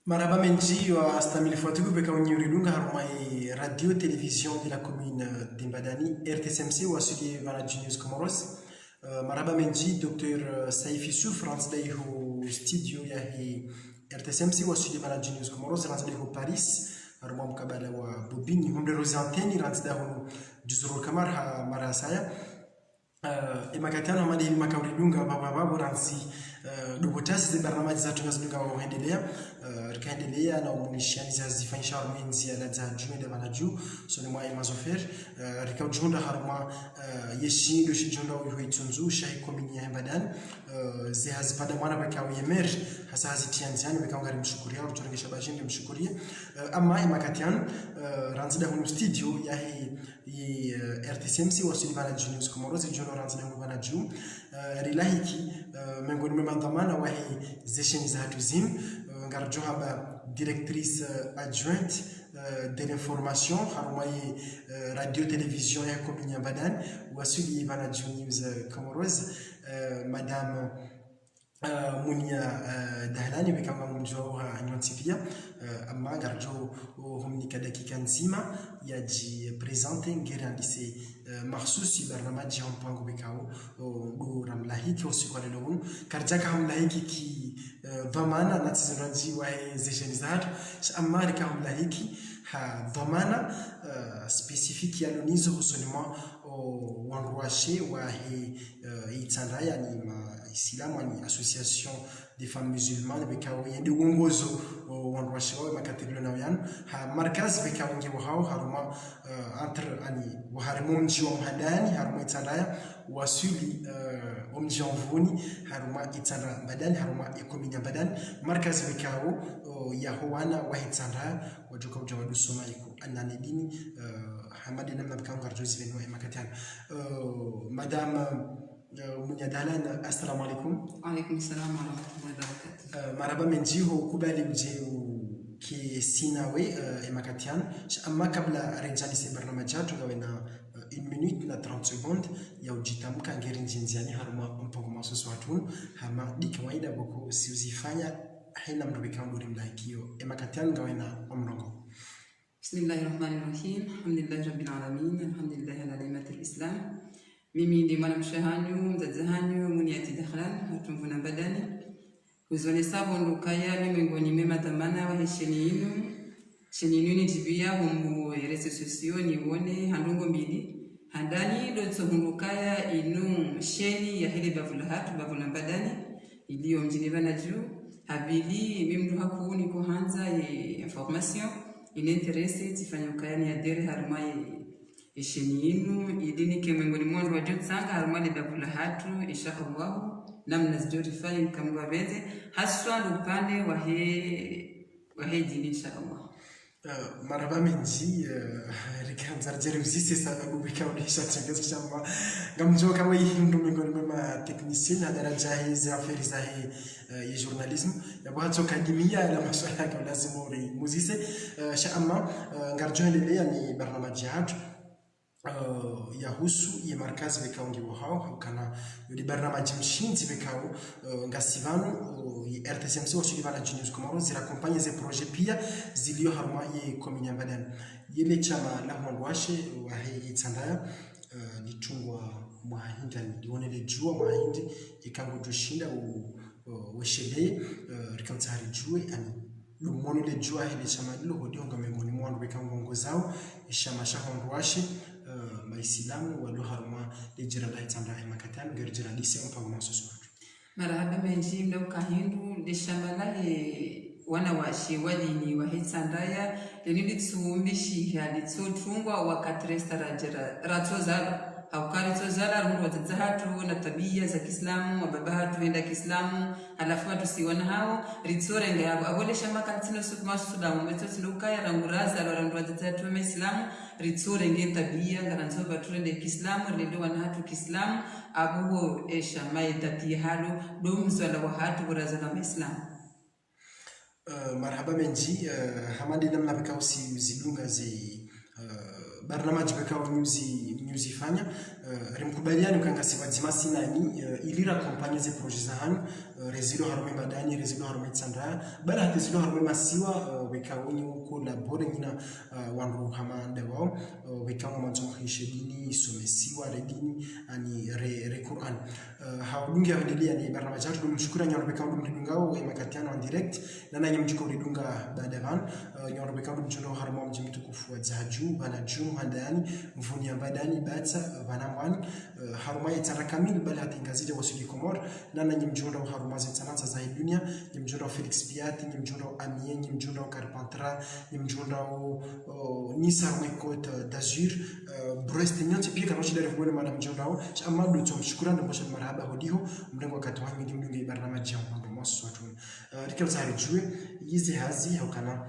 Marhaba menji wa stamili fuatigu beka unyuri lunga harumai radio télévision de la commune d'Imbadani RTSMC wa sudi vana News Comoros. Marhaba menji Dr Saifi Souf ranzidaihu studio ya hi RTSMC wa sudi vana News Comoros ranzidaihu Paris harumai mkabala wa Bobini humde rozanteni ranzidahu juzuru kamar ha marasaya. Imakatiana madi makauri lunga baba ranzi dubutasi za barnamaji za tunazunga waendelea rikaendelea na umunishani za zifanyisha armenzi ya ladza jume de manaju so ni mwa mazofer rikaujunda harma yeshi do shijunda uhitunzu shahi komini ya Imbadani zihazipada mwana bakawi yemer hasa hazitianziani bakaungari mshukuria uturengesha bajindi mshukuria ama imakatiana ranzida hunu studio ya hii RTSMC wasuli vana News Comoros juno ranzida hunu vana juu rilahiki mengoni memandamana wahi zesheni za hatuzim ngarjoha ba directrice adjointe de l'information harumai radio télévision ya komini ya Imbadani wasuli vana News Comoros madame Munia Dahlani bekama mjoha nyontifia ama garjo humnika dakika nzima yaji presente ngeri andise mahsusi barnamaji mpango bekao do ramlahiki usiku wa leo karjaka hamlahiki ki dhamana na tiziraji wa zesheni zatu ama rika hamlahiki ha dhamana spesifiki ya lonizo husonima wanruashe wa itandaya ni Islamu ni association des femmes musulmanes bekawo yende wongozo wanruashe wa makategori na yan ha markaz bekawo nge wao haruma entre ani waharimu mji wa Mhadani haruma itandaya wasuli mji wa Mvuni haruma itandaya Imbadani haruma ekomini Imbadani markaz bekawo ya howana wa itandaya wajoka mjawadu soma iko anane dini hamadi namna bekawo garjozi beno makatiana madame Munia Dahlani, assalamu alaikum. Alaikum salam wa rahmatullahi wa barakatuh. Marhaba menjiho kubali mjeu ki sinawe emakatian amma kabla renjani se barnamajatu gawena 1 minute na 30 secondes ya ujitamka ngeri njinziani haruma mpango masusu watu hama dikawaida boko siuzifanya haina mndu bikaunduri mlahikio emakatian gawena omrongo. Bismillahirrahmanirrahim. Alhamdulillahi rabbil alamin. Alhamdulillahi ala ni'matil islam. Mimi ndi mwana mshahanyu mzazahanyu Muniati Dahlani hatumvuna Imbadani uzone sabo ndukaya mimengoni mema tamana wa hesheni yinu ni jibia humu reseaux sociaux ni wone handungo mbili handani dotso hundukaya inu sheni ya hili bavula Imbadani iliyo mjini vana juu habili mimdu hakuni kuhanza information ininteresse tifanyukaya ni adere harumaye isheni yinu idini kemengoni mwandu wa jotsanga harumali bakula hatu inshallah namna zijorifai mkamwa beze haswa upande wa dini inshallah. Marhaba menji rikanza jeruzisi sababu bikaonesha changazo chama ngamjoka wewe ndo mengoni mema technicien na daraja hizi aferi za ya journalism ya bato kadimia na masuala ya lazima muzise shama ngarjoelelea ni barnamaji hatu yahusu ya markazi bekao ngiwo hao kana yodi barnamaji mshinzi bekao ngasivanu RTSMC wasuli vana News Comoros zira kompanye ze projet pia zilio haruma ye komini ya Imbadani yele chama la mwandwashe wa hei tsandaya litungwa mwahindi alionele jua mwahindi ikango joshinda weshele rikautari jue ani lumono le jua hele chama lilo hodionga mengoni mwandu bekango ngozao ishama shahondwashe Maislamu walo haruma lijira la itanda emakatani gerjira lise mpango masusu watu. Marhaba menji mdo kahindu lishambala wana washi walini wa hitsandaya lenili tsumbishi hali tsotungwa wakati restaurajira ratozala haukari tozala rundu watazahatu na tabia za Kiislamu wababa hatu enda Kiislamu halafu watu siwana hao ritsorenga yabo abole shamba kansino sukuma sudamu metotsi lukaya ranguraza randu watazahatu wa Islamu ritsorenga tabia ngaranzo baturende Kiislamu rendo wana hatu Kiislamu abuho esha maidati halo domzwala wa hatu buraza na Islamu. Marhaba menji hamadi namna bekao si zilunga zi barnamaji bekao uzifanya rimkubaliani ukanga siwadzima sinani ilira kompanya ze projet za hanyu rezilo harume madani rezilo harume tsandra bala hatezilo harume masiwa wekauni uko labore nyina wanru hamanda wao wekaunga manzo mkhishe dini somesiwa redini ani re Qur'an haudungi awendelea ni barnamaj yetu dumshukura nyono bekaundu mdungao emakatiano en direct nana nyamjiko ridunga badavan nyono bekaundu mjono harume mjimtukufu wa zahaju bana jum handani mvuni ambadani batsa vanamwan haruma yetsara kamil bala hatingazide wasudi komor nana nyamjona haruma zetsananza za dunia nyamjona Felix Piat nyamjona Amien nyamjona Carpentras nyamjona Nice haruma Côte d'Azur Brest nyanti pia kama shida revone madam jona amadu tumshukura ndo bosha marhaba hodiho mdengo wakati wangu ndi mdungi barnamaj yangu ndo mosu watu rikao zari jue yizi hazi haukana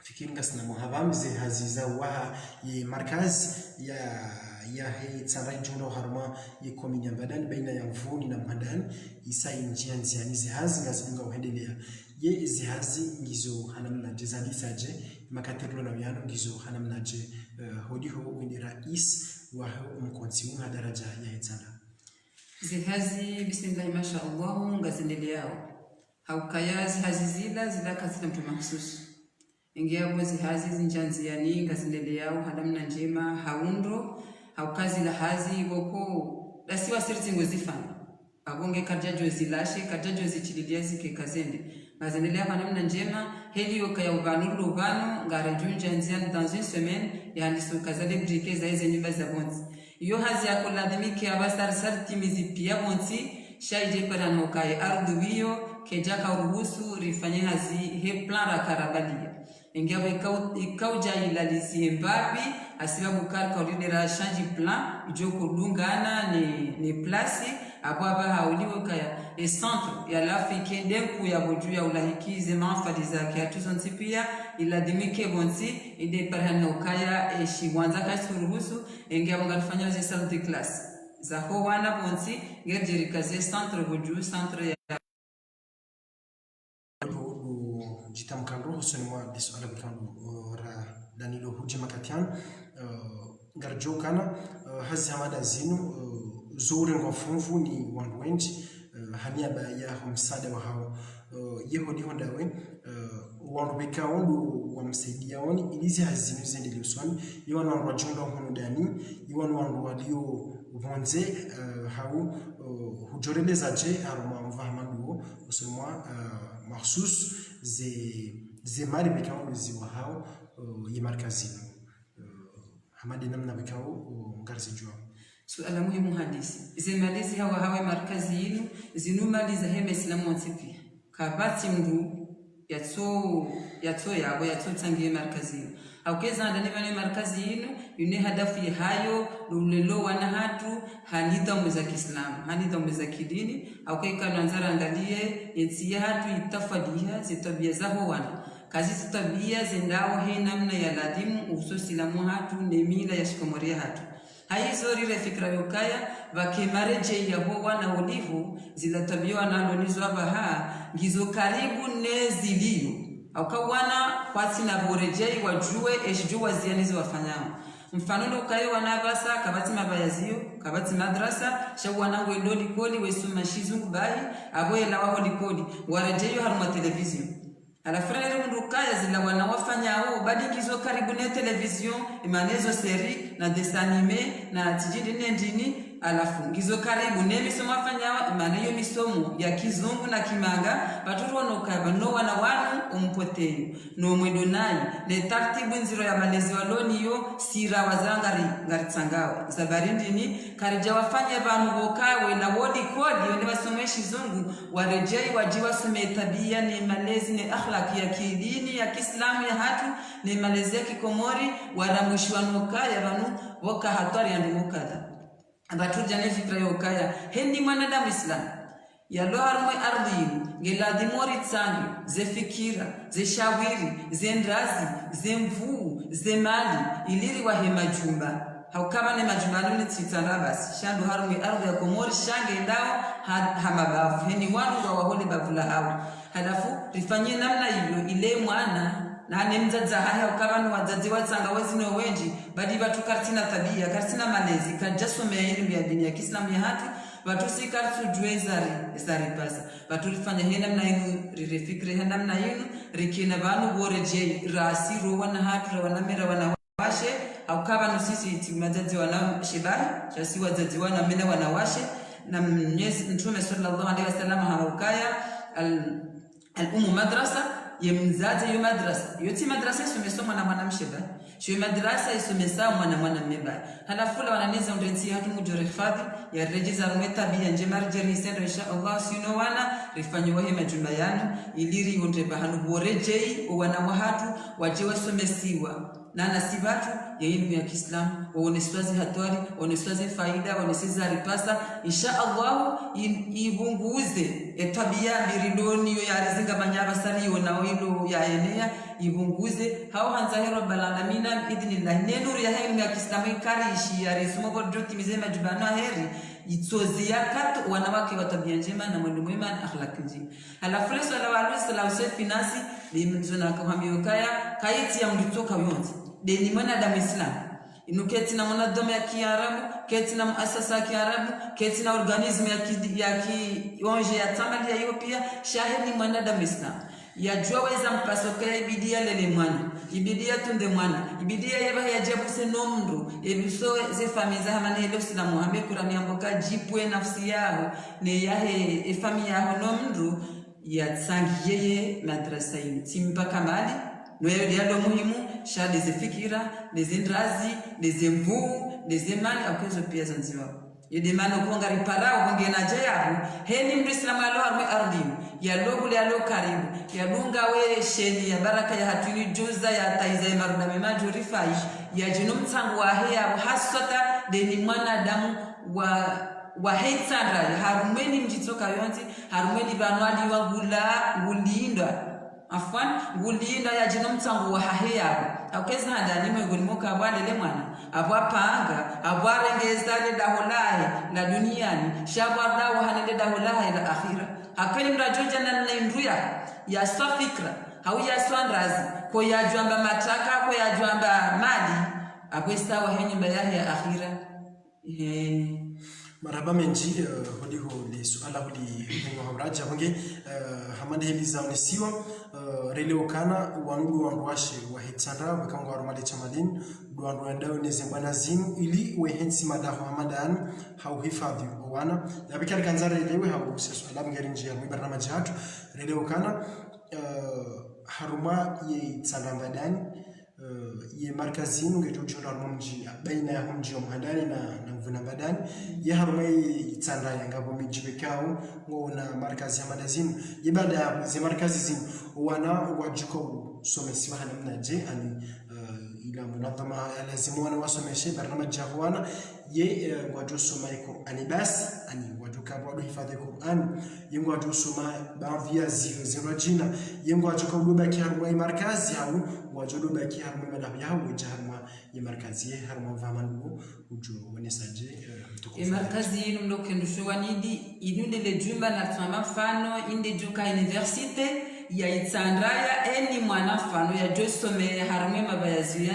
fikiringa sina muhabamze haziza waha ye markaz ya he tsara jona harma ye komini mbadani baina ya mvuni na mbadani isa injia nziani zihazi ngazidunga uhendelea ye zihazi ngizo hanamna jezali saje makatero na yano ngizo hanamna je hodiho windi rais wa mkonsi wa daraja ya etsana zihazi bismillah masha Allah ngazendelea haukayazi hazizila zilaka zila mtu mahsusu ingiabo zihazi zinjanziani ngazendelea hadamna njema haundo haukazi la hazi boko dasiwa sirti ngozifana abonge kajajo zilashe kajajo zichililia zike kazende ngazendelea hadamna njema helio kaya ubanuru ubano ngarejunja nziani dans une semaine yani sokazale brike za hizo nyumba za bonzi yo hazi yakoladimiki abasar sartimizi pia bonzi shaije parano kaya ardubiyo kejaka uruhusu rifanye hazi he plan la karabalia ingawa ikauja ilalizie mbabi asiba bukar kaulidera change plan ijoko dungana ni place ababa hauliwe kaya e centre ya l'Afrique denku ya boju ya ulahikize manfaliza kia tuzonzi pia iladimike bonzi ide parano kaya shiwanza kasuruhusu ingawa ngalifanya ze salle de classe za ho wana bonzi ngerjerikaze centre boju centre ya jitamkando husuni mwa disu ala mkando ra Danilo Huji Makatian garjo kana hazi hamada zinu zuri ngofunfu ni wanwenji hania ba ya msada wa hao yehodi hondawe wanrubika wandu wamsaidia woni ilizi hazinu zendele uswani yiwanu wanru wajonda hono dani yiwanu wanru walio vonze hao hujoreleza je haruma mvahamadu usuni mwa mahsus ze mali bikao ziwa hao yimarkazino hamadi namna bikao ngarzi jua suala muhimu hadisi ze malizi hawa markazi yinu zinumaliza heme islamu wantipi kabati mdu yatso yabo tangiye markazi yinu aukeza ndani bane markazi yinu yune hadafu ya hayo lulelo wana hatu hanida mweza kiislamu hanida mweza kidini aukeka nanzara angalie yensi ya hatu itafadiha zitabia zaho wana kazi zitabia zendao he namna ya ladimu ususilamu hatu nemila ya shikomoria hatu haizo rire fikra yokaya vakimareje yaho wana olivu zilatabiwa nalonizo abaha ngizo karibu nezilio aukawana kwati na borejei wajue eshijua zianizo wafanyao mfano ukayo wanavasa kabati mabayazio kabati madrasa shawana wendo likoli wesuma shizungu bahi aboela waho likoli warejeyo haruma televizio alafrere mndukaya zila wanawafanyao badikizo karibu ne television imanezo seri na desanime na tijidi nendini alafu ngizo karibu ne misomo afanyao imaneyo misomo ya kizungu na kimanga baturu wanokaba no wana wanu umpoteyo no mwedonai ne tartibu nziro ya malezi waloni yo sira wazangari ngaritsangawe zabarindini karija wafanya banu bokawe na wodi kodi wende wasomeshi zungu warejei wajiwa sume tabia ni malezi ni akhlaki ya kidini ya Kiislamu ya hatu ni malezi ya kikomori waramushwa nokaya banu woka hatari andimukada abatuja ne fikra yokaya hendi mwanadamu Islam ya loharmwe ardhi ngeladi mori tsangi ze fikira ze shawiri ze ndazi ze mvu ze mali iliri wa hemajumba haukaba ne majumba ni tsitana basi shandu harmwe ardhi ya komori shange ndao hamabafu heni wanu wa wahole bavula hao halafu rifanyie namna hiyo ile mwana na nemzaza haya ukabanu wazazi watsanga wazino wenji badi batu kartina tabia kartina malezi kajasome elimu ya dini ya Kiislamu ya hatu batu sikartu juezari pasa batu rifanya hena namna yinu rifikire hena namna yinu rikina banu boreje rasiro wana hatu wana mera wana washe au kabanu sisi timazazi wana shibahi chasi wazazi wana mena wana washe na Mtume sallallahu alaihi wasallam haukaya al-ummu madrasa yemzazi yo madrasa yoti madrasa isomesoma na mwana msheba sho madrasa isomesa mwana mmeba halafu la wananiza ndezi hatu mujore hifadhi ya rejiza rumeta bia njema rejeri sendo insha Allah sino wana rifanyo wahe majumba yanu iliri onde bahanu borejei wana wahatu waje wasomesiwa na nasibatu ya elimu ya Kiislamu waoneswazi hatari waoneswazi faida waoneseza ripasa insha Allah ibunguze etabia miridoni yo yarizinga manyaba sari yona wilo ya enea ibunguze hao hanzahiro balanamina idinillah nenuru ya elimu ya Kiislamu ikarishi ya risumo bodoti mizema jubana heri itsozi yakat wanawake wa tabia njema na mwendo mwema na akhlaq njema halafu sallallahu alaihi wasallam finasi limzuna kuhambiwa kaiti ya mlitoka yonzi deni mwanadamu Islam inuketi na mwanadamu ya Kiarabu keti na muasasa ya Kiarabu keti na organism ya onje ya tamali ya hiyo pia shahidi mwanadamu Islam yajua weza mpasoka ibidia lele mwana ibidia tunde mwana ibidia yeba yajabu se nomru ebiso ze famiza hamana ile Islam Muhammad Qur'an yamboka jipwe nafsi yao ne yahe famia yao nomru ya tsangiye madrasa timpa kamali noyo dialo muhimu shade zifikira nezindrazi nezemvu nezemani akwezo pia zanziwa yedemano konga riparao kongena jayabu heni mrislamu alo arme ardim ya lobu ya lo karibu ya dunga we sheni ya baraka ya hatuni juza ya taiza maruna memaju rifai ya jinum tangu wa hea hasota deni mwanadamu wa hetsandra harumeni mjitoka yonzi harumeni banwali wa gulinda afwan gulinda ya jinum tangu wa hea akeza ndani mwegoni moka bwalele mwana abwapanga abwarengeza le daholahi la duniani shabarda wa hanende daholahi la akhira akali mrajoja na ndruya ya safikra au ya swandrazi ko ya jwamba mataka ko ya jwamba mali abwesa wa henyumba ya akhira marhaba menji hodiho le suala hodi ngo hamraja bonge hamande heliza onesiwa releokana wangu wandwashe wa hetsandra wakango arumale chamalin duandu ndao nezembana zimu ili wehensi madaho hamadan hau hifadhi wana yabikari kanzara lewe hau suala ngerinji ya barnamaji hatu releokana haruma ye tsandambadani ye markazini ngejojona mumji baina ya mji wa Mhandani na Mvuna Badani ye haruma itsanda yangabo mijibekao ngona markazi ya madazini ye baada ya ze markazi zinu wana wajiko somesiwa hanamna je ani ila munadhama lazima wana wasomeshe barnamaji jahwana ye wajosoma Qur'ani basi ani wajuka bado hifadhi Qur'an yengo wajosoma baadhi ya zero jina yengo wajuka udoba kiharuma markazi au wajodoba kiharuma madabu yao jaharuma ya markazi haruma vamangu ujo wanesaje markazi ino mdoke ndushowa nidi inunde le jumba na tuma mfano inde joka universite ya itsandraya eni mwana mfano ya josome haruma mabayazi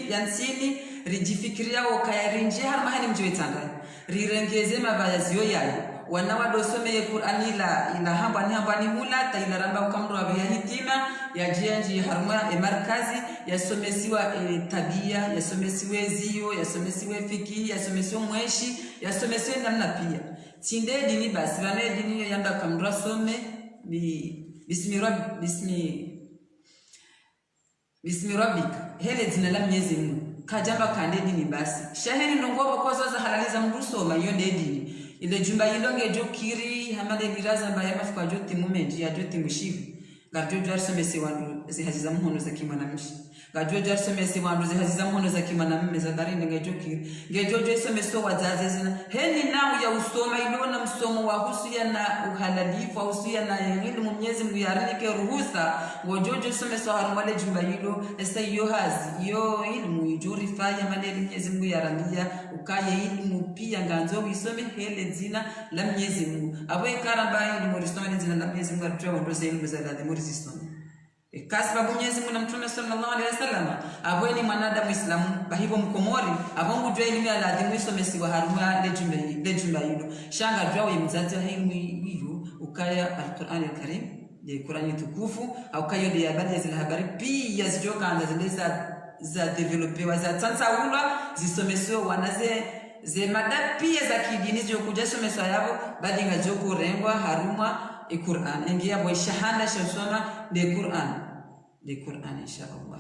yansini rijifikiria wakayarinje haruma hani mjiwe itsandraya rirengeze mabayazi yo yayo wana wadosome Qur'ani ila hamba ni hula ta ila ramba ukamro wa hitima ya jianji haruma markazi yasomesiwa tabia yasomesiwe zio yasomesiwe fiki yasomesiwe mweshi yasomesiwe namna pia tinde dini basi bana dini yanda kamra some bismi rabbik hele dina la Mwenyezi Mungu kajamba kande dini basi shaheni ndongobo kwa zoza halaliza mrusoma hiyo dini ile jumba ilonge jokiri hamade biraza mbaya mafuka joti mumeji ya joti mushivu garjo jar somesi wandu zihaziza mhono za kimwanamshi garjo jar somesi wandu zihaziza mhono za kimwanamume za darinde ngejojo someso wazazi zina heni nao ya usoma ilona msomo wa husuya na uhalalifu husuya na elimu Mwenyezi Mungu yarinike ruhusa ngojojo someso harumale jumba hilo esa yo hazi yo ilmu ijuri faya maneli Mwenyezi Mungu yarambia ukaye ilmu pia nganzo wisome hele zina la Mwenyezi Mungu abo ikaramba ilmu risome zina la Mwenyezi Mungu atwa ndo ilmu za la zisome kasba Mwenyezi Mungu na Mtume sallallahu alaihi wasallam abweni mwanadamu Muislamu bahibo mkomori abongu jwa elimu ya ladhimu isomesi wa haruma lejumba hilo shanga jwa mzazi wa elimu hiyo ukaya al-Qur'an al-Karim ya Qur'ani tukufu au kayo ya habari zile habari pia zijoka anza zile za developewa za tsansaula zisomeswa wanaze ze mada pia za kidini zijokuja someswa yabo badi ngajoko rengwa haruma Qur'an ingia boy shahada shasoma de Qur'an inshallah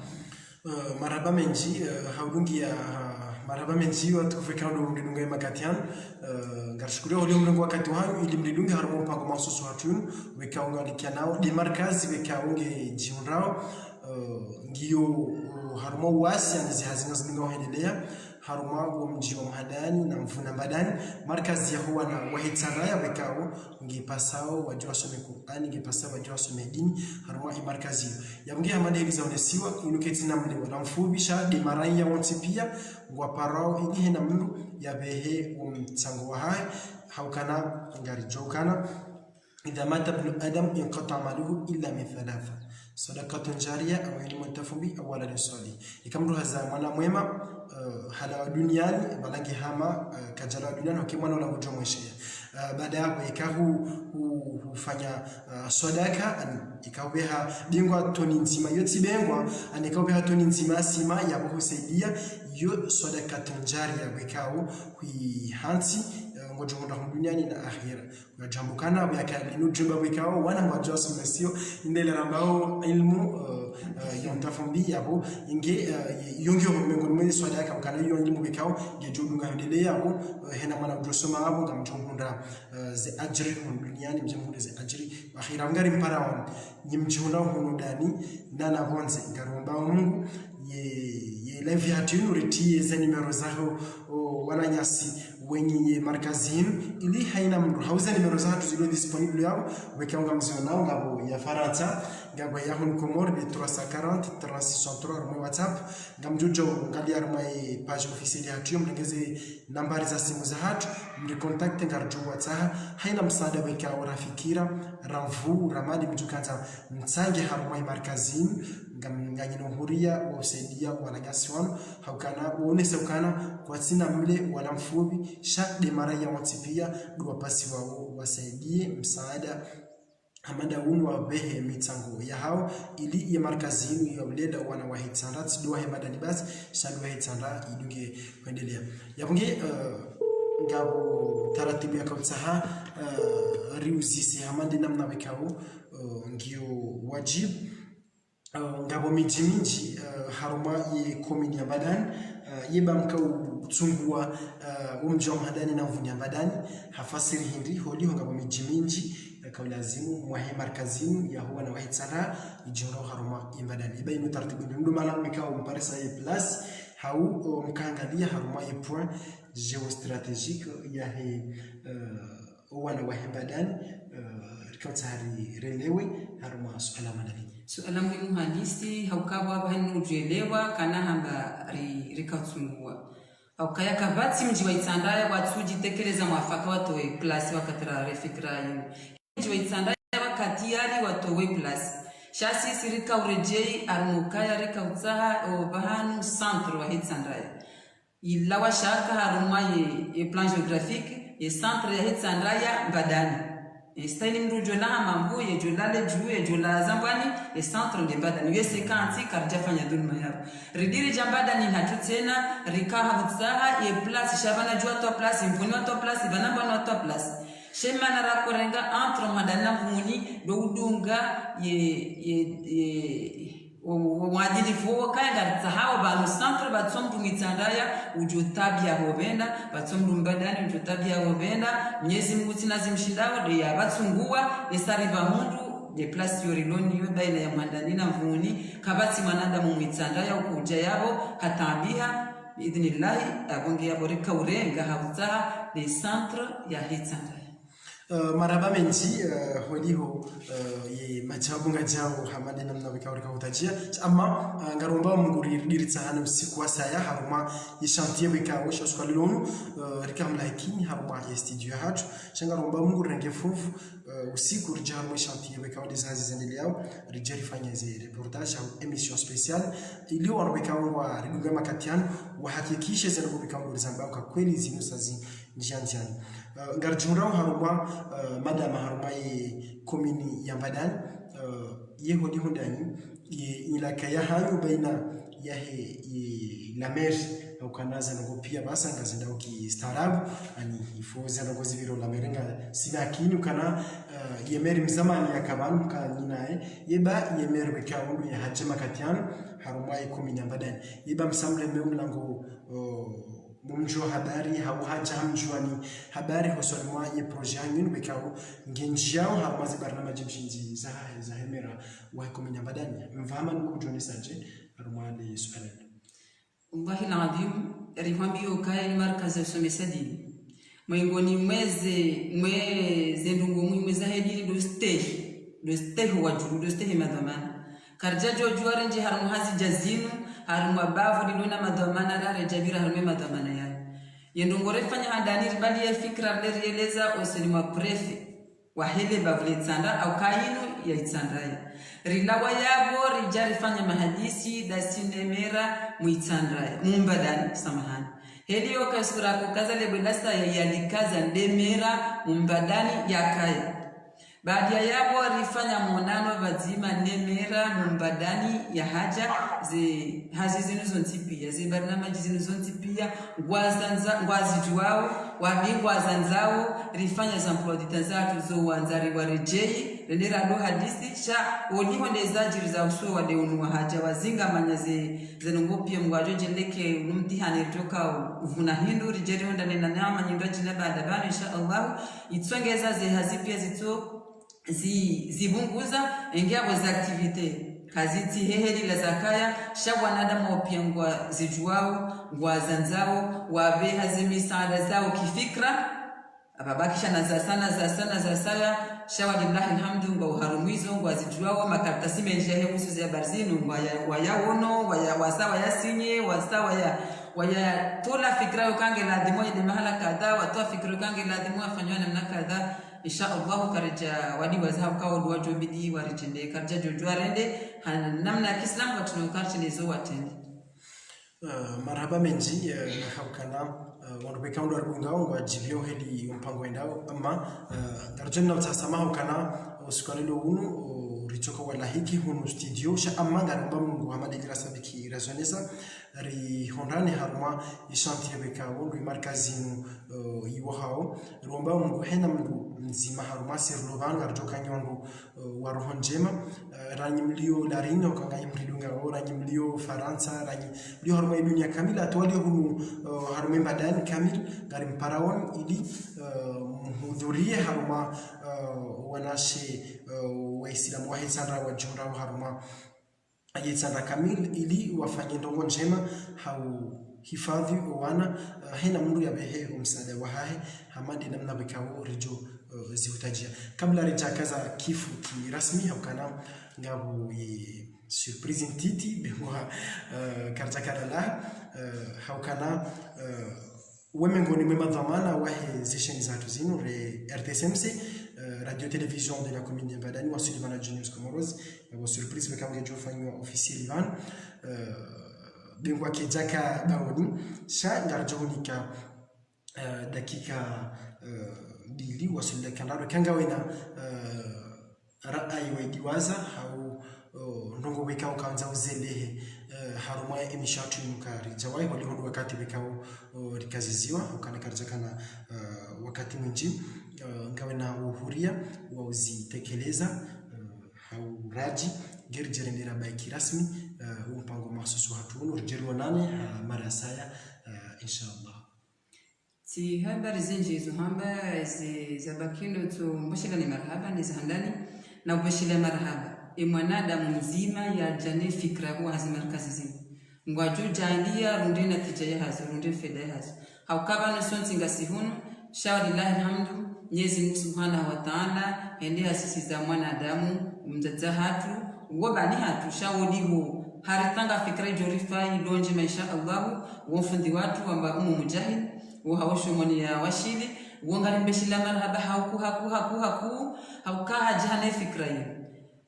marhaba menji haudungi ya marhaba menji watu kufika ndo mdunga ya makatian ngarshukuru leo mdunga wakati wangu ili mdunga harumo mpango mahsusu hatun wekaunga likianao di markazi wekaunge jiunrao ngiyo harumo wasi anizi hazina zindunga wahendelea haruma wa mji wa Mhadani na Mvuna Mbadani markazi ya huwa na wahitsaraya wekao ngipasao wajua some Qur'ani ngipasao wajua some dini haruma i markazi ya mgi hamade hizo onesiwa inuketi namle wala mfubisha de maraya wonti pia ngwa parao ili hena mndu ya behe umtsango wa hai haukana ngari jokana idha mata ibn adam inqata maluhu illa min thalatha sadaqatun jariyah au ilmun tafbi au waladun salih ikamru haza mwana mwema hala duniani balangi hama kajala duniani wakimwana wala kujomweshia baada hapo ikahu hufanya sadaka ikaweha bingwa toni nzima yote bengwa anikaweha toni nzima sima ya kusaidia yo sadaqatun jariyah wekao kuihansi ngojonda duniani na akhira ngajambukana yakabinu jumba wekao wana majoso mesio indele rambao ilmu yantafumbi yabo inge yongyo mengo mwe swada ka kana yo ilmu wekao ngejodunga ndele yabo hena mana josoma abo ngamjongunda ze ajri duniani mjamhuri ze ajri akhira ngari mparawan nyimjona hono dani nana bonze ngaromba Mungu ye live hatinu retie za nimero zao wananyasi wenye markazini ili haina mtu hauza nimero zao zilo disponible yao wekaunga mzionao ngabo ya Faransa ngabo ya Hong Komor de 340 363 mwa WhatsApp ngamjojo ngalia rumai page officielle hatu mngeze nambari za simu za hatu mli contact ngarjo WhatsApp haina msaada wekao rafikira ramvu ramadi mjukanza mtsange harumai markazini nganyino huria wasaidia wananyasi wanu haukana uonese ukana kwa sina mle wala mfubi shak de maraya watipia dua pasi wao wasaidie msaada hamada unwa behe mitango ya hao ili ya markazini ya uleda wana wahitsandat dua hemada ni basi shandu wahitsanda idunge kuendelea yapunge ngabo taratibu ya kautsaha riuzisi hamandi namna wekao ngio wajib ngabo minji haruma ye komini ya Mbadani yeba mkau tsungua umji wa Mhadani na Mvuni ya Mbadani hafasiri hindi holi ngabo minji kaulazimu mwahe markazini ya huwa na wahitsara ijoro haruma ya Mbadani iba inu taratibu ndu mala mkau mparesa ye plus hau mkaangalia haruma ye point geostrategique ya he wana wa Mbadani rikautari relewe haruma suala madani suala muhimu halisi haukawa bahinu ujuelewa kana hamba rikatsungua haukaya kabati mji wa Itsandaya watuji tekeleza mwafaka watowe plasi wakatira refikra yinu mji wa Itsandaya wakati yali watowe plasi shasi sirika urejei arumukaya rika utsaha bahanu centre wa Itsandaya ila washaka haruma ye plan geographique ye centre ya Itsandaya Mbadani Estani mrujo na mambo ye jolale juwe jola zambani e centre de Mbadani yese kanti karja fanya dhulma yao ridiri jambada ni hatu tena rikaha mtsaha ye place shabana jua to place mvuni to place banamba no to place shema na rakorenga entre madana mvuni do udunga ye wadili fuwa kaenda tsahawa ba no centre ba tsombu Itsandaya ujotabia hobenda ba tsombu Mbadani ujotabia hobenda Mwenyezi Mungu tinazimshindawo de yabatsungua esariva mundu de place yoriloni yo baina ya mwandani na mvuni kabati mananda mu mwitsanda ya ukuja yabo hatambiha idhnillahi abonge yabo reka urenga hautaha le centre ya hitsanda maraba menji holiho ye majabu ngajao hamane namna wikaurika utajia ama ngaromba munguri diritsa hana usiku wa saya haruma ye chantier wikao shoskwalilonu rikamla hikini haruma ye studio hatu shangaromba munguri renge fufu usiku rijaru ye chantier wikao dezazi zendeleao rijari fanya ze reportage au emission spéciale ili wanawikao wa rigunga makatiano wahakikishe zanabu wikao rizambao kwa kweli zinusazi njianjiani ngarjumrao haruma madama haruma ye komini ya Mbadani ye hodi hondani ye ilaka ya hayo baina ya he la mer au kanaza ngo pia basa ngazinda uki starabu ani ifoza ngo ziviro la merenga sina kinu kana ye mer mzamani ya kabanu kaninae yeba ye mer bekaundu ya hajema katiano haruma ye komini ya Mbadani yeba msamle meumlango mumjua habari hau haja mjuani habari hosoni mwa ye projet yangu bekao ngenjiao hamaze barnamaji mshinzi za hemera wa komini ya Mbadani mvama nkujoni sanje arumali suala wallahi alazim rihambio kaya markazi somesadi mwingoni mweze ndungu mweze hedi do stay wajuru do stay madhamana karjajo juarenje harmu hazi jazinu harmu abavu dilona madhamana la rejabira harmu madhamana ya yendongore fanya hadani ribali ya fikra lerieleza osenima prefe wahele bavletsanda au kainu ya itsandaya rilawa yabo rijari fanya mahadisi da sinemera muitsandaya Mbadani samahani helio kasura kukaza lebelasa ya yalikaza ndemera Mbadani yakaya baada yabo rifanya monano bazima nemera Mbadani ya haja hazi zinuzonzipia barnamaji zinuzonzipia ngwazijuwao wabingwa zanzao rifanya za mprodita zatu zo wanzari warejei rendera do hadisi sha oliho ndezajiri za uso wa deunu wa haja wazinga manyaze zenongopia mwajo jeleke numtihani toka uvuna hindu rijeri honda nena nama nyindwa jina baada bano insha Allah itsongeza ze hazipia zito zibunguza ingia kwa activite kaziti heheli la zakaya shabwa nadamu wapiangwa zijuao wazanzao wabe hazimi saada zao kifikra ababakisha na za sana shawa lillahi alhamdu ngwa uharumizo ngwa zijuao makaratasi menjehe usuzi ya barzinu wayawono wasawa ya sinye wasawa ya tola fikra ukange la dimo ya mahala kadha watoa fikra ukange la dimo afanywa namna kadha insha Allah karja wadi wazao kawa duwajo bidi waritende karja jojo arende namna ya Kiislamu watuno karchelezo watende marhaba menji haukana wanapeka ndo arungao ngwa jivyo heli mpango endao ama darjana utasama haukana usikalelo unu richoka wala hiki hunu studio sha amma ngarumba Mungu hamadi grasa biki razonesa ri honrani haruma ishantiye beka wondu markazinu yiwo hao rumba Mungu hena Mungu nzima haruma sirlovanga arjoka nyongo waroho njema ranyi mlio larinyo kanga yimridunga ranyi mlio Faransa ranyi mlio haruma dunia kamila atwali hunu haruma Mbadani kamil garim parawon ili mhudhurie haruma wanashe waislamu wa hitsandra wa jura haruma yitsandra kamil ili wafanye ndongo njema hau hifadhi wana hena mundu ya behe umsada wa hahe hamadi namna bekao rijo ziutajia kabla rijakaza kifu ki rasmi haukana ngabu surprise intiti bemwa karjakarala haukana wemengoni mwema dhamana wahe zisheni zatu zinu re RTSMC radio télévision de la commune de Mbadani wa Sullivan Juniors Comoros wa surprise beka mgejo fanywa officiel Ivan bengwa kejaka baoni sha ngarjonika dakika dili wasulda kanaro kanga wena rai wa diwaza au ndongo weka ukaanza uzelehe haruma emishatu mukari jawai wali hondo wakati wekao rikaziziwa ukana karjakana wakati mwingi ngawe na uhuria wa uzitekeleza hau raji geri jerendera baiki rasmi mpango mahsusu hatuno rijeru nane mara saya inshallah si habari zinji zo hamba za bakindo to mboshika ni marhaba ni zahandani na ubeshile marhaba mwanadamu mzima ya jane fikra kwa hazimarkazi zima ngwaju jandia runde natija hazo runde feda hazo haukaba no sonti ngasihunu shawari lillahi alhamdu Mwenyezi Mungu Subhanahu wa Ta'ala ende asisi za mwanadamu mzaza hatu wabani hatu shawodi ho haritanga fikra jorifai lonje maisha Allah wafundi watu amba mujahid wa hawashomoni ya washili wangari mbeshila marhaba haku haukaa jahane fikra hiyo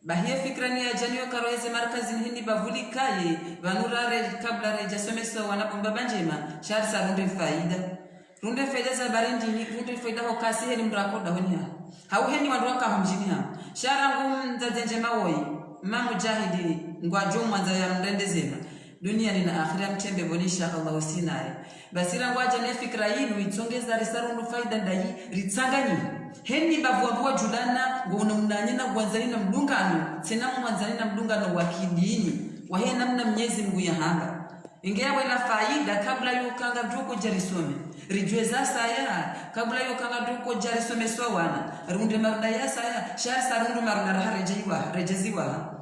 bahia fikra ni ajaniyo karoeze markazi hindi bavuli kaye vanurare kabla reja someso wanapomba banjema sharsa runde faida za barindi ni runde faida ho kasi heni mrakoda honya hauheni wanduaka hamjini ha sharangu mzazenjema woi mujahidi ngwajo mwanza ya mrende zema dunia ni na akhira mtembe bonisha Allah usinaye basira ngwaje ne fikra yinu itsongeza risarundu faida ndai ritsanganyi heni bavuambua julana ngona mnanyina gwanzani na mdungano tena mwanzani na mdungano wa kidini wahe namna Mwenyezi Mungu ya hanga ingewa ila faida kabla yukanga duko jarisome rijweza saya kabla yukanga duko jarisome swawana runde marudaya saya shar sarundu marudara rejeziwa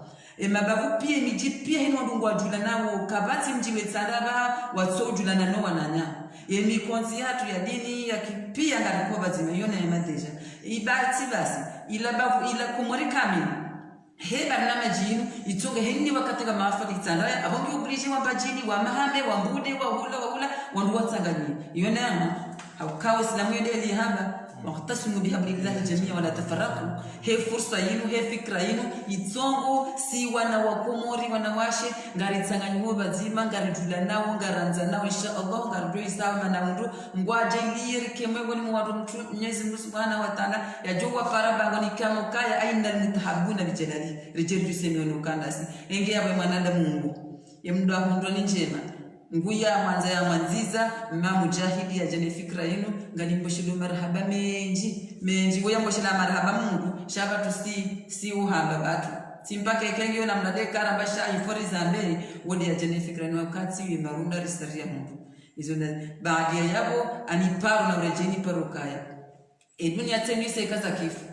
mabavu pia miji pia hino ndungwa julana wo kabati mjiwe tsandaba watso julana no wananya mikonzi hatu ya dini ya kipia ngalikuwa bazime yona ya madeja ibati basi ila bavu ila kumori kamili heba na majini itunge heni wakati kama afali tsandaya abongi ubuliji wa bajini wa mahame wa mbude wa hula wandu watsangani yona yana haukawa islamu yende haba waqtasimu bihablillahi jami'a wala tafarraqu he fursa yinu he fikra yinu itongo si wana wakomori wanawashe ngari tsanganyo bazima ngari jula nawo ngaranza nawo insha Allah ngari doisa na mundu ngwaje liri kemwe woni mwadu Mwenyezi Mungu Subhanahu wa Ta'ala yajowa faraba ngoni kama kaya aina mutahabuna bijalali rijeru semeno kandasi enge yawe mwananda Mungu yemndo ahundo ni njema nguya manza ya manziza mujahidi ya jane fikra yenu ngalimboshilo marhaba menji goya mboshila marhaba Mungu shaba si uhamba batu simpake kenge na mnade karamba sha ifori zambe wodi ya jane fikra ni wakati wi marunda risaria Mungu izo na baadhi yabo aniparu na urejeni parukaya dunia tenise ikaza kifu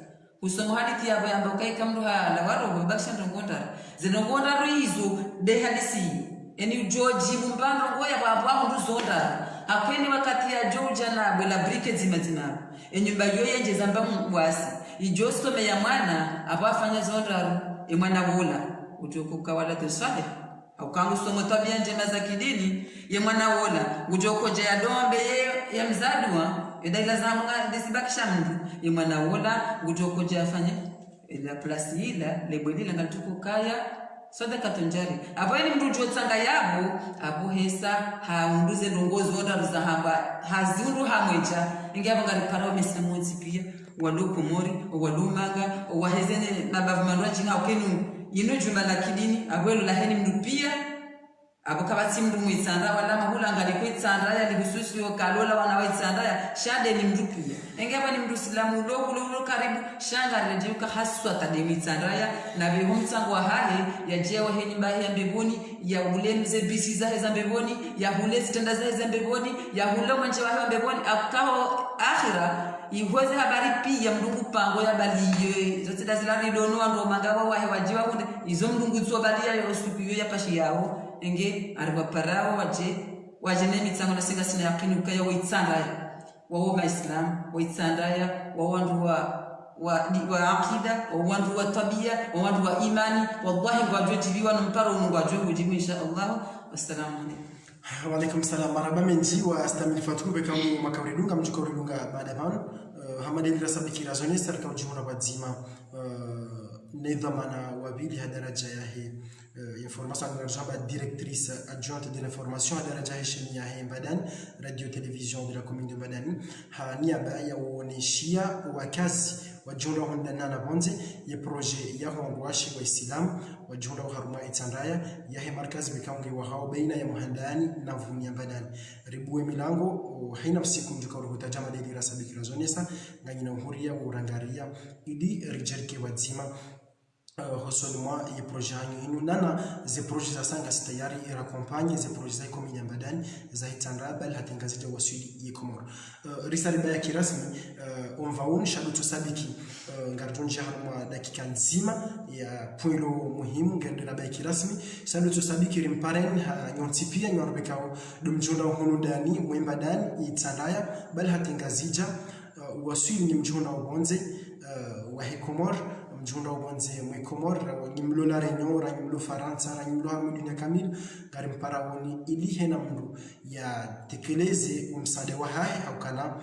usomo hadithi yabo yambakai kamruha la waro babasha zinongonda rizo de hadisi eni George mumbano ngoya baba nduzonda akweni wakati ya George na bela brike zimazina enyumba yoye njezamba mwasi ijosome ya mwana abafanya zonda mwana bola utokuka wala tusale au kangu somo tabia njema za kidini ye mwana bola ujokoje ya dombe ya mzadwa edaila za munga desibakisha mtu ye mwana bola ujokoje afanye ila plasi ila lebwedila ngatukukaya soda katonjari abo ni mtu jotsanga yabo abo hesa haunduze ndongozi onda ruzahamba hazundu hamwecha ingiyabo ngari parao mesamonzi pia waloko mori walumanga wahezene mabavu manwaji na okenu yino juma la kidini abwelo la heni mtu pia abo kabati mtu mwitsanda wala mahula ngari kwitsanda ya libususu yo kalola wana waitsanda shade ni mtu pia engeba ni mtu silamu lo karibu shanga rejuka haswa tademitsanda ya na biho mtsango wa hahe ya jewa heni mbahi ya mbeboni ya ulemze bisi za mbeboni ya hule zitenda za mbeboni ya hule mwenje wa mbeboni akaho akhira ihweze habari pia mdungu pango ya baliye zote dazilari dono ando mangawa wa hewajiwa hunde izo mdungu tso balia yo supiyo ya pashi yao enge arwa parao waje nemi tsango na singa sina yakini ukaya waitsanda wa Islam waitsanda ya wandu wa akida wandu wa tabia wandu wa imani wallahi ngwajwe tibiwa na mparo ngwajwe ujibu insha Allah wassalamu alaykum wa alaykum salam marhaba menji wa astamil fatu bekamu makawridunga mjukawridunga baada ban hamadi rasabiki razoni sarka ujumuna bazima nidhamana wabili hadaraja yahi information de directrice adjointe de l'information à daraja heshimia Mbadani radio télévision de la commune de Mbadani niaba ya uoneshia wakazi wa jumla hundana na bonze ya projet ya honwashi wa Islam wa jumla haruma itandaya ya markazi bikangi wa hao baina ya Muhandani na Vumia Mbadani ribuwe milango haina usiku mjuka uruhutajama dili rasabiki razonesa nganyina uhuria urangaria ili rijerike wadzima hosoni mwa ye projet hanyu hinu nana ze projet za sanga tayari irakompanye ze projet za komini ya Mbadani za hitandra bal hatenga zita wasuli ye Komoro risale baya kirasmi onvaun shadu tusabiki ngartunja haruma dakika nzima ya poilo muhimu ngendera baya kirasmi shadu tusabiki rimparen nyontipia nyorobekao dumjunda hunu dani Mbadani itandaya bal hatenga zija wasuli ni mjunda ubonze wa Komoro mjunda ubonze mwe Komoro nyimlo la renyora nyimlo Faransa na nyimlo hamu dunia kamili gari mparawoni ili hena mndu ya tekeleze umsade wa hai au kana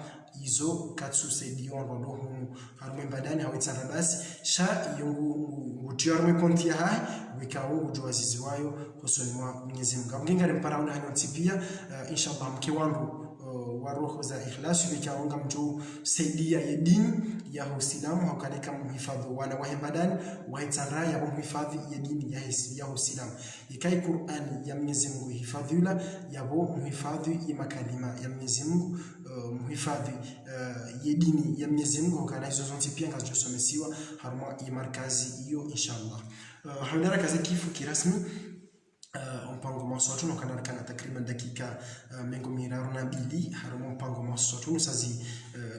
izo katsu sedion rondo hunu harume Mbadani hawitsana basi sha yungu utiarme konti ya hai wikao ujuazizi wayo hosoni mwa Mwenyezi Mungu ngingari mparawoni hanyontipia inshallah mke wangu wa roho za ikhlasi wikaonga mtu saidia ya dini ya Uislamu hakaleka mhifadhi wana wa Mbadani wa itara ya mhifadhi ya dini ya Uislamu ikai Qur'ani ya Mwenyezi Mungu hifadhi yula ya mhifadhi ya makalima ya Mwenyezi Mungu mhifadhi ya dini ya Mwenyezi Mungu kana hizo zote pia ngazosomesiwa haruma ya markazi hiyo inshallah hamdara kazi kifu kirasmi mpango masoto no kana takriban dakika mengo miraru na bili harimo mpango masoto sazi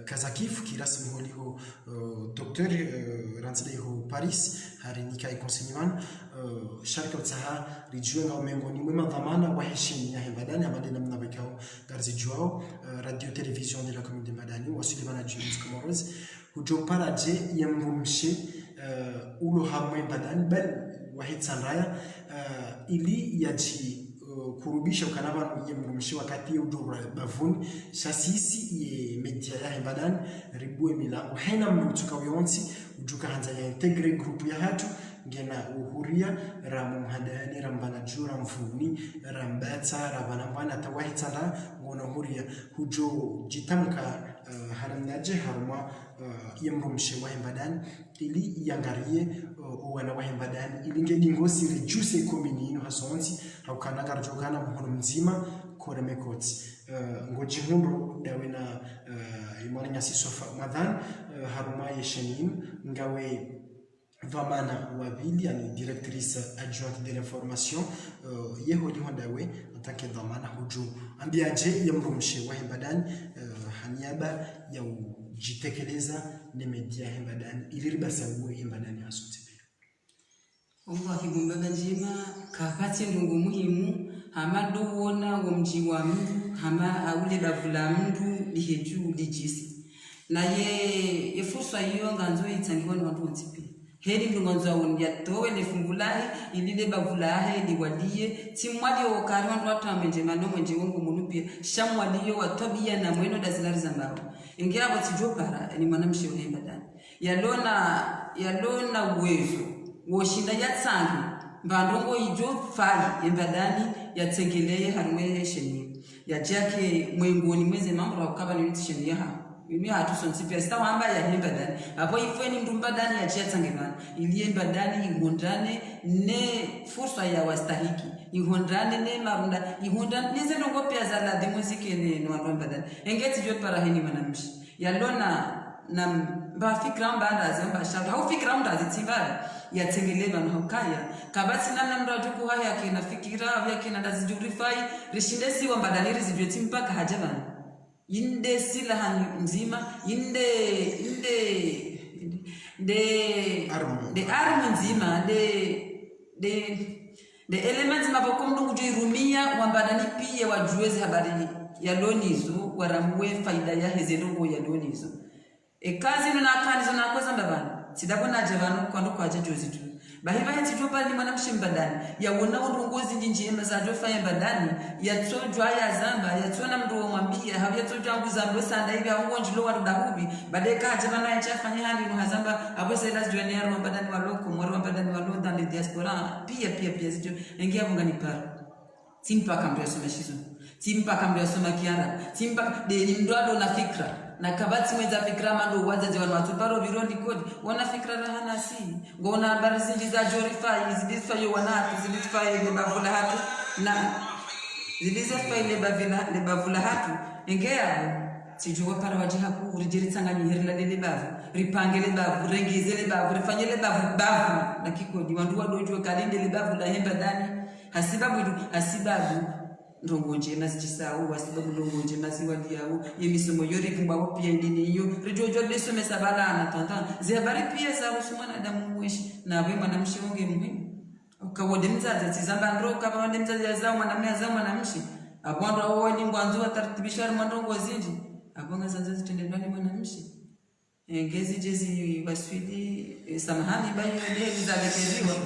kazakif kirasmi holiho docteur ranzleho Paris hari nikai konsenyiwan sharika tsaha rijuenga mengo ni mwema dhamana wa heshima ya Mbadani abadena mnabekao garzi juao radio television de la commune de Mbadani wasili bana Julius Comoros hujo paraje yamrumshe ulo hamwe Mbadani bal wahid sanraya ili yaji kurubisha ukanaba yemrumishi wakati udura bavuni shasisi ye media ya Mbadani ribue milango haina mtuka uyonsi ujuka hanza ya integre group ya hatu ngena uhuria ramu mhadani rambana jura mfuni rambata rabanambana tawahitana ngona huria hujo jitamka haramnaje haruma yemrumishi wa Mbadani ili yangarie wana wa Mbadani ili ngedingosi reduce komini hasonsi haukana garjokana mhono mzima kore mekoti ngojihundo dawena imani nyasi sofa madhan haruma yeshenin ngawe Vamana Wabili, directrice adjointe de l'information, yehodi hondawe en tant que Vamana Hujo. Ambiaje yamrumshe wa Mbadani haniaba ya ujitekeleza ne media Mbadani iliribasa uwe Mbadani hasote. Allah ibumba njema kakati ndungu muhimu hamadu wona womji wa mtu hama aule bavula mtu liheju lijisi na ye fursa hiyo nganzo itangibona watu wontipi heri ndungonza unya towe ne fungulahi ilile bavulahe liwadie timwali okari wantu watu amenjema no mwenje wangu munupia shamwaliyo watobia na mweno dazilari zambao ingia watijopara ni mwanamshi wa Mbadani yalona uwezo woshinda yatsangi mbandongo ijo fali Mbadani yatsengeleye harumwe hesheni yajake mwengoni mweze mambo akaba ni tisheni ya Yumi hatu sonsipia sita wamba ya Mbadani hapo ifweni mtu Mbadani ya chia tsangemana ili Mbadani ihondane ne fursa ya wastahiki ihondane ne marunda ihondane nize longo pia za la demuzike ne no Mbadani engeti jo para heni manamshi yalona na ba fikra mbanda zamba shaka hau fikra mda zitivara ya tengeleva na hukaya kabati namna mda juku haya kina fikira ya kina ndazijurifai rishindesi wa Mbadani rizijweti mpaka hajabana inde silahan nzima inde armu nzima de elements maboko mdungu juirumia wa Mbadani pia wajueze habari ya lonizo waramwe faida ya hezelongo ya lonizo kazi nuna kanizo na koza mbabana sidabona javano kwando kwa jozi tu bahiba heti jopa ni mwanamshi Mbadani ya wona urungozi njinjema za jofa ya Mbadani ya tsojwa ya zamba ya tsona mndu mwambia habya tsojwa nguza ndo sanda hivi au njilo wa dahubi badeka javana ya chafanya hali no hazamba abo sela jweni ya Mbadani waloko mwaro Mbadani walonda ni diaspora pia zijo ingia bungani para timpa kambia soma shizo timpa kambia soma kiara timpa de ni mdwado na fikra na kabati mweza fikra mando wazazi wana watuparo virondi kodi wana fikra rahana si ngona habari ziliza jorify zilifa yo wana zilifa ile bavula hatu na ziliza fa ile bavula hatu ingea sijua para wajiha ku rijiritanga ni hirla lele bavu ripange le bavu rengeze le bavu rifanye le bavu bavu nakiko di wandu wadojwe kalinde le bavu la hemba dani hasibabu ndongonje masichisau wasibabu ndongonje masiwadiao yemisomo yori kumba pia ndini hiyo rijojo lesome sabalana tanta zihabari pia za usumana damu mweshi na wewe mwanamshi unge muhimu ukawode mzazi tizamba ndo kama wande mzazi yazao mwanamia zao mwanamshi abonda woni ngwanzo atartibisha mwandongo zinji abonga zanzo zitendendani mwanamshi ngezi jezi waswidi samahani bayo ndio zalekeziwa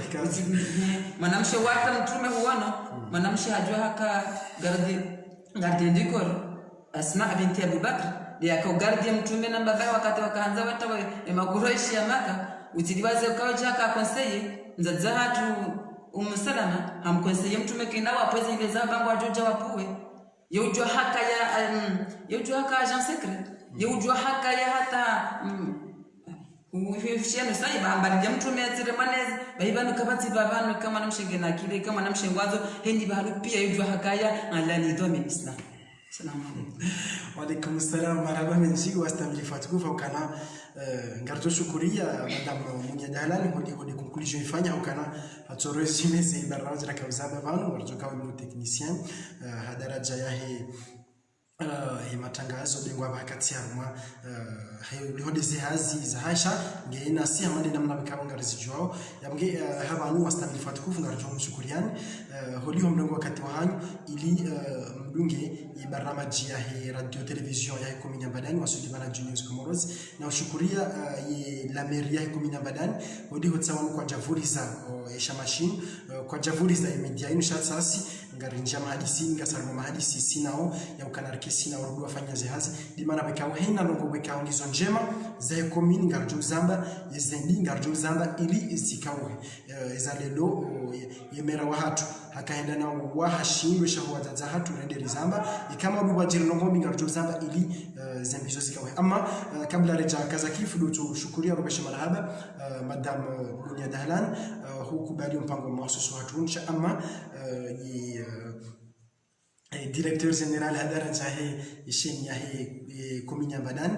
mwanamshi wata mtume huono mwanamshi hajua haka garde dikor Asma binti Abu Bakr dia ko garde mtume na baba wakati wakaanza wata wa makureishi ya Maka utiliwaze ukaoja ka konseye nzadzatu Salama hamkonseye mtume kinawa apweze ile za bangu ajoja wapuwe yujua haka ya yujua haka agent secret yujua haka ya hata ufifiano sai bambali mtume atire manezi baibanu kabati babanu kama namshenge na kile kama namshengwazo hendi baharu pia yujua haka ya alani domi Islam. Assalamu alaykum. Wa alaykum assalam marhaba menji wastamili fatuku fakana ngarto shukuria madam Munya Dahlan hodi conclusion ifanya ukana ato resume ze barraja kauzaba banu warjoka wa technicien hadaraja yahe matangazo bingwa bakati haruma hodi zihazi za Aisha ngeina si amande namna bikabanga rizijwao yabge habanu wastamili fatuku ngarto mshukuriani hodi mlongo wakati wa hanyu ili mdunge barnamaji ya radio television ya Komini Mbadani wasudi bana Juniors Comoros na ushukuria la mairie ya Komini Mbadani hodi hotsawa kwa javuriza esha machine kwa javuriza media inu shatsasi ngarinja mahadisi ngasarma mahadisi sinao ya ukanarike sina urudu wafanya zihazi dimana bekao hena longo bekao ngizo njema za Komini ngarjo zamba yezendi ngarjo zamba ili zikawe ezalelo yemera wahatu hakaenda na wahashindwe shahwa za hatu renderi zamba kama rubajiri nongombi ngarjo zamba ili zambizo zikawe ama kabla reja kaza kifu do shukuria rubesha marhaba madam Munya Dahlan hukubali mpango mahsusu hatunsha ama directeur général hadara jahe isheni yahe Komini Mbadani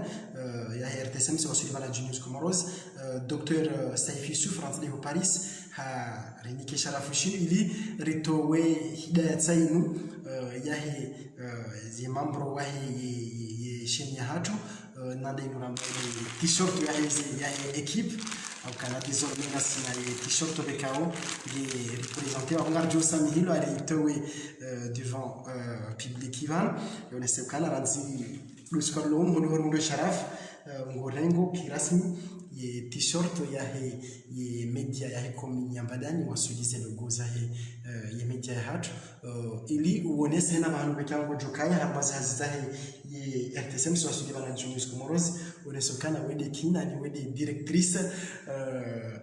yahe RTSM se wasuli bana Juniors Comoros Dr Saifi Soufrance de Paris ha renike sharafushi ili ritowe hidayat tsainu yahe zi membro wahe sheni hatu nande nuna t-shirt yahe équipe au kana désormais na sina t-shirt bekao qui représenter en gardio samihilo ali towe devant public ivan on ese kana ranzi luskolom hono sharaf ngorengo kirasmi ye t-shirt yahe ye media yahe Komini Mbadani wasulize logo zahe ye media hatu ili uonese na bantu bekango jokaya hambaza hazizahe ye RTSM swasuli bana Juniors Comoros onesokana wede kina ni wede directrice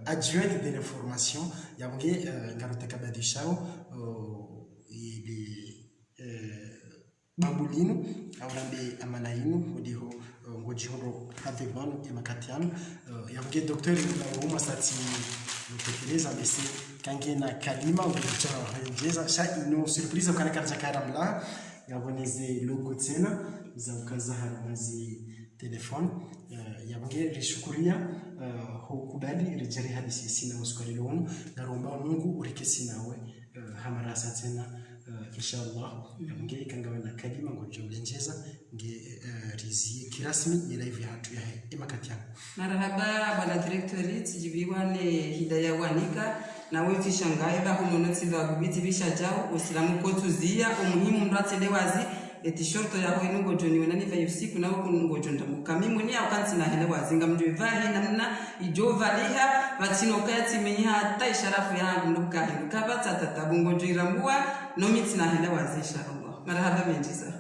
adjointe de l'information yabonge ngarota kabadishao ili babulino awrambe amanainu hodiho ngojihoro havevan emakatiano yabonge docteur na uma sati tekeleza bese kangena kalima ulicha ngeza sha ino surprise kana karja karamla yaboneze logo tena za ukaza haramazi telefone yabonge rishukuria hukubali rijari hadisi sina uskalilonu naromba Mungu urikesi nawe hamarasa tena inshallah yabonge kangawe na kalima ngojolengeza nge rizi kirasmi live hatu ya emakatiana marhaba bwana directorate jibiwane hidaya wanika na wewe shangai ba hunono tsiva kubiti bishajao usilamu kotuzia umuhimu ndratele wazi t-shirt ya ho ingo joni wenani va usiku na huko ngo jonda mukamimu ni akanti na hele wazinga mjova namna ijova liha batino kati menya hata isharafu yangu nduka kabata tatabungo jirambua no mitina hele wazisha Allah marhaba menjiza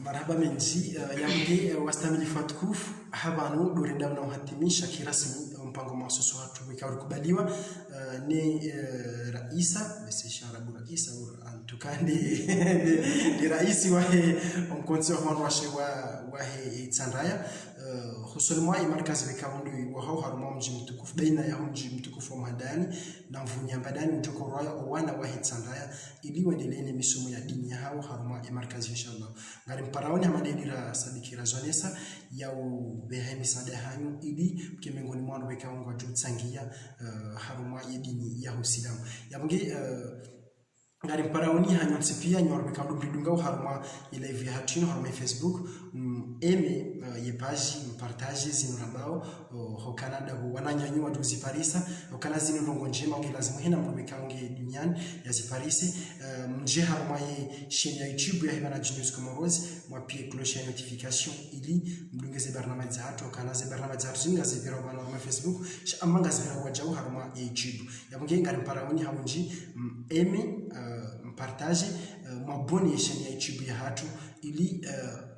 marhaba menji yamge wastamili fatkuf habanu dorinda na uhatimisha kirasmi mpango mahsusi watu wikawa kubaliwa ni raisa basi sharabu raisa tukande ni raisi wa mkonzi wa wanwashe wa Tsandaya husulmwa imarkazi wikaundu wa hao haruma mji mtukufu baina ya mji mtukufu wa Madani na mvunya Mbadani mtoko roya wana wa Tsandaya ili waendelee misomo ya dini hao haruma imarkazi inshallah ngari mparaoni amadedira sabikira zonesa ya ubehemi sada hanyu ili kemengoni mwana wikaungu jutsangia haruma ya dini ya Uislamu yabunge ngari mparaoni hanyu pia nyorbe kadu bidunga haruma ile vya hatino haruma Facebook eme ye page partage zinurambao ho Canada ho wananyanyua duzi Parisa ho kana zinu ndongo njema ngi lazima hina mbika ngi duniani ya ziparisi mje haruma ye chaîne ya YouTube ya Hibana Genius Comoros mwa pia cloche ya notification ili mdungeze barnamaj za hatu kana ze barnamaj za zinga zibira bana haruma Facebook amanga zibira wajau haruma ya YouTube yabunge ngari mparaoni haunji eme partage maboni chaîne ya YouTube ya hatu ili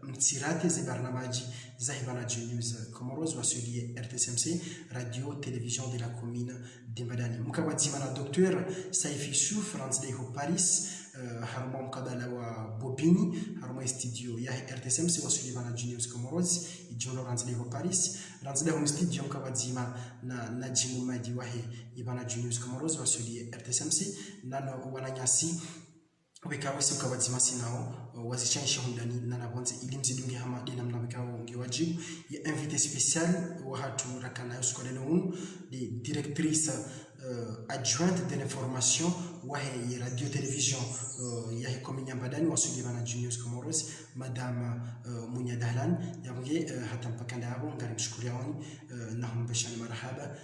mtsirate ze barnamaji za Hibana Genius Comoros wasulie RTSMC radio télévision de la commune d'Imbadani mukabadzima na Dr Saifi Sou France de Paris haruma mkabala wa Bobini haruma studio ya RTSMC wasulie Hibana Genius Comoros ijono France de Paris France de studio mkabadzima na jimu madi wa Hibana Genius Comoros wasulie RTSMC na wananyasi wekawesi ukabadzima sinao wazichanisha hundani na nabonze ili mzidungi hama dina mnawekawo ngewajibu ya invité spécial wa hatu rakana yusko lelo unu de directrice adjointe de l'information wa radio télévision ya commune Mbadani wasuli Hibana Genius Comoros madame Munya Dahlan yabunge hata mpakanda hapo ngari mshukuriani na humbeshani marhaba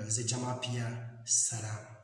ze jamaa pia salam.